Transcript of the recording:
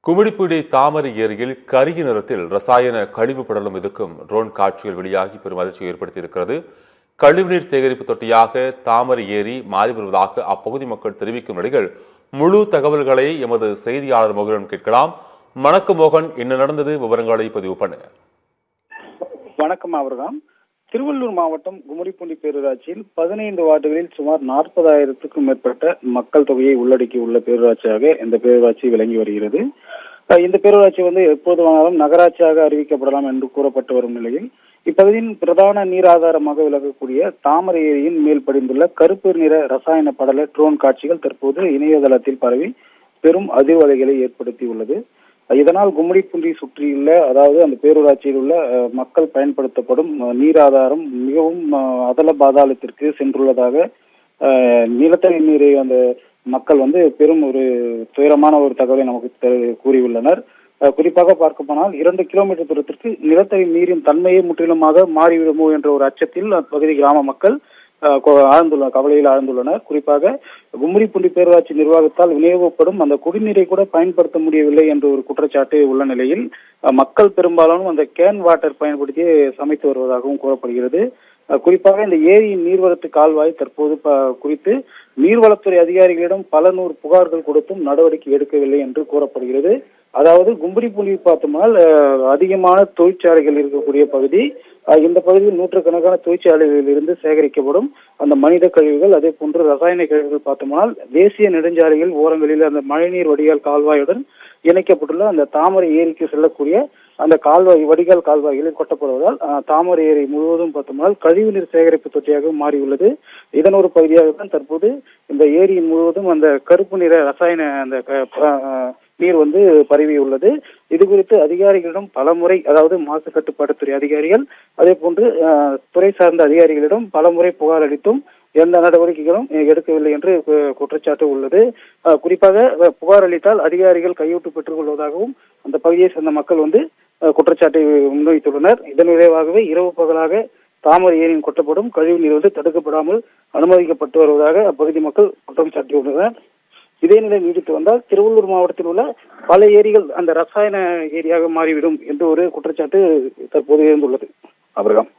குமிடிப்பூடி தாமரை ஏரியில் கரிய நிறத்தில் ரசாயன கழிவு படலம் மிதக்கும் ட்ரோன் காட்சிகள் வெளியாகி பெரும் அதிர்ச்சியை ஏற்படுத்தியிருக்கிறது. கழிவுநீர் சேகரிப்பு தொட்டியாக தாமரை ஏரி மாறி வருவதாக அப்பகுதி மக்கள் தெரிவிக்கும் நிலையில் முழு தகவல்களை எமது செய்தியாளர் மோகன் கேட்கலாம். வணக்கம் மோகன், என்ன நடந்தது? விவரங்களை பதிவு பண்ணுங்க. வணக்கம் அவர்தான். திருவள்ளூர் மாவட்டம் கும்மிடிப்பூண்டி பேரூராட்சியில் 15 வார்டுகளில் சுமார் 40,000க்கும் மேற்பட்ட மக்கள் தொகையை உள்ளடக்கி உள்ள பேரூராட்சியாக இந்த பேரூராட்சி விளங்கி வருகிறது. இந்த பேரூராட்சி எப்போதுமானாலும் நகராட்சியாக அறிவிக்கப்படலாம் என்று கூறப்பட்டு வரும் நிலையில் இப்பகுதியின் பிரதான நீர் ஆதாரமாக விளங்கக்கூடிய தாமரை ஏரியின் மேல் படிந்துள்ள கருப்பு நிற ரசாயன படல ட்ரோன் காட்சிகள் தற்போது இணையதளத்தில் பரவி பெரும் அதிர்வலைகளை ஏற்படுத்தியுள்ளது. இதனால் கும்மிடிப்பூண்டி சுற்றியுள்ள அதாவது அந்த பேரூராட்சியில் உள்ள மக்கள் பயன்படுத்தப்படும் நீர் ஆதாரம் மிகவும் அதல பாதாளத்திற்கு சென்றுள்ளதாக நிலத்தடி நீரை அந்த மக்கள் பெரும் ஒரு துயரமான ஒரு தகவலை நமக்கு கூறியுள்ளனர். குறிப்பாக பார்க்க போனால் 2 கிலோமீட்டர் தூரத்திற்கு நிலத்தடி நீரின் தன்மையை முற்றிலுமாக மாறிவிடுமோ என்ற ஒரு அச்சத்தில் அப்பகுதி கிராம மக்கள் கவலையில் ஆழ்ந்துள்ளனர். குறிப்பாக கும்மிடிப்பூண்டி பேரூராட்சி நிர்வாகத்தால் விநியோகப்படும் அந்த குடிநீரை கூட பயன்படுத்த முடியவில்லை என்ற ஒரு குற்றச்சாட்டு உள்ள நிலையில் மக்கள் பெரும்பாலும் அந்த கேன் வாட்டர் பயன்படுத்தி சமைத்து வருவதாகவும் கூறப்படுகிறது. குறிப்பாக இந்த ஏரியின் நீர்வரத்து கால்வாய் தற்போது குறித்து நீர்வளத்துறை அதிகாரிகளிடம் பல நூறு புகார்கள் கொடுத்தும் நடவடிக்கை எடுக்கவில்லை என்று கூறப்படுகிறது. அதாவது கும்மிடிப்பூண்டி பார்த்தோம்னால் அதிகமான தொழிற்சாலைகள் இருக்கக்கூடிய பகுதி. இந்த பகுதியில் நூற்றுக்கணக்கான தொழிற்சாலைகளில் இருந்து சேகரிக்கப்படும் அந்த மனித கழிவுகள், அதே போன்று ரசாயன கழிவுகள் பார்த்தோம்னால் தேசிய நெடுஞ்சாலைகள் ஓரங்களில் அந்த மழைநீர் வடிகால் கால்வாயுடன் இணைக்கப்பட்டுள்ள அந்த தாமரை ஏரிக்கு செல்லக்கூடிய அந்த வடிகால் கால்வாய்களில் கொட்டப்படுவதால் தாமரை ஏரி முழுவதும் பார்த்தோம்னால் கழிவுநீர் சேகரிப்பு தொட்டியாக மாறியுள்ளது. இதன் ஒரு பகுதியாக தான் தற்போது இந்த ஏரியின் முழுவதும் அந்த கருப்பு நிற ரசாயன அந்த நீர் பரவியுள்ளது. இது குறித்து அதிகாரிகளிடம் பலமுறை, அதாவது மாசு கட்டுப்பாட்டுத்துறை அதிகாரிகள் அதே போன்று துறை சார்ந்த அதிகாரிகளிடம் பலமுறை புகார் அளித்தும் எந்த நடவடிக்கைகளும் எடுக்கவில்லை என்று குற்றச்சாட்டு உள்ளது. குறிப்பாக புகார் அளித்தால் அதிகாரிகள் கையூட்டு பெற்றுக் கொள்வதாகவும் அந்த பகுதியை சேர்ந்த மக்கள் குற்றச்சாட்டை முன்வைத்துள்ளனர். இதன் விளைவாகவே இரவு பகலாக தாமரை ஏரியின் கொட்டப்படும் கழிவு நீர் தடுக்கப்படாமல் அனுமதிக்கப்பட்டு வருவதாக அப்பகுதி மக்கள் குற்றம் சாட்டியுள்ளனர். இதே நிலை நீடித்து வந்தால் திருவள்ளூர் மாவட்டத்தில் உள்ள பல ஏரிகள் அந்த ரசாயன ஏரியாக மாறிவிடும் என்று ஒரு குற்றச்சாட்டு தற்போது எழுந்துள்ளது. அபிரகாம்.